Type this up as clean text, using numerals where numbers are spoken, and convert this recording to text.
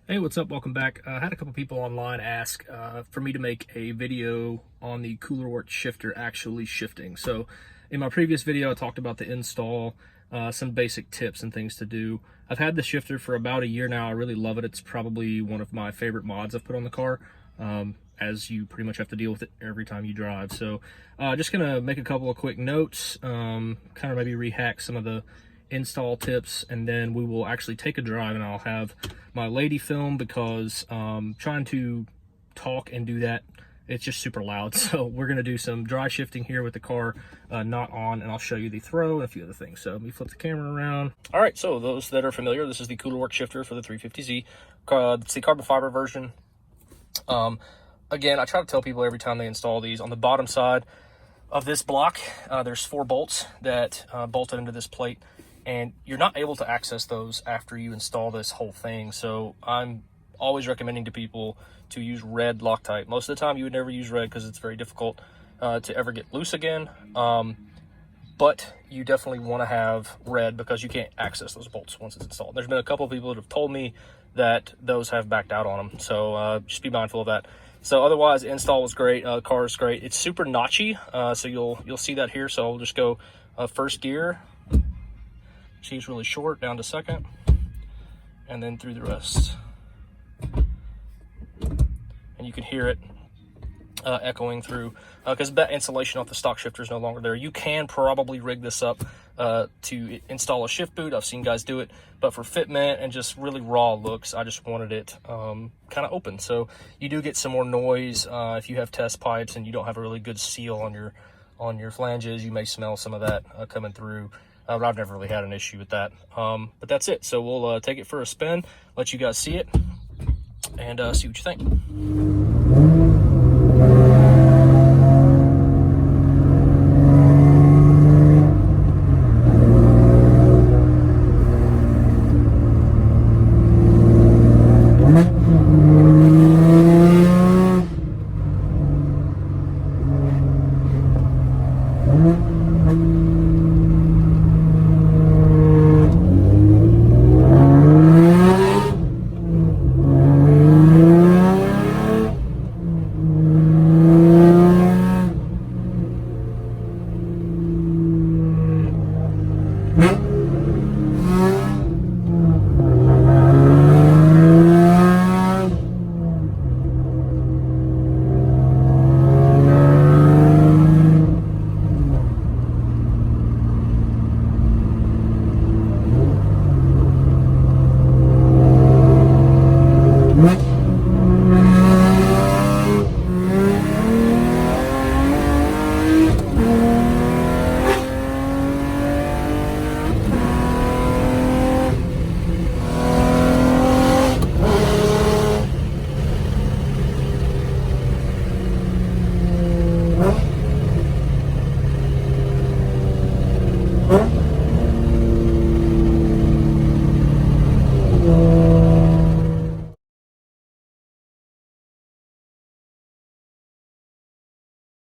Hey, what's up? Welcome back. I had a couple people online ask for me to make a video on the Coolerworx shifter actually shifting. So in my previous video, I talked about the install, some basic tips and things to do. I've had the shifter for about a year now. I really love it. It's probably one of my favorite mods I've put on the car, as you pretty much have to deal with it every time you drive. So just gonna make a couple of quick notes, kind of maybe rehack some of the install tips, and then we will actually take a drive and I'll have my lady film because trying to talk and do that, it's just super loud. So we're going to do some dry shifting here with the car not on, and I'll show you the throw and a few other things. So let me flip the camera around. All right, so those that are familiar, this is the Coolerworx shifter for the 350Z. It's the carbon fiber version. Again, I try to tell people every time they install these, on the bottom side of this block, there's 4 bolts that bolted into this plate, and you're not able to access those after you install this whole thing. So I'm always recommending to people to use red Loctite. Most of the time you would never use red because it's very difficult to ever get loose again. But you definitely want to have red because you can't access those bolts once it's installed. There's been a couple of people that have told me that those have backed out on them. So just be mindful of that. So otherwise, install was great. Car is great. It's super notchy. So you'll see that here. So I'll just go first gear. See, it's really short, down to second, and then through the rest. And you can hear it echoing through, because that insulation off the stock shifter is no longer there. You can probably rig this up to install a shift boot. I've seen guys do it, but for fitment and just really raw looks, I just wanted it kind of open. So you do get some more noise if you have test pipes and you don't have a really good seal on your flanges. You may smell some of that coming through. But I've never really had an issue with that. But that's it. So we'll take it for a spin, let you guys see it, and see what you think.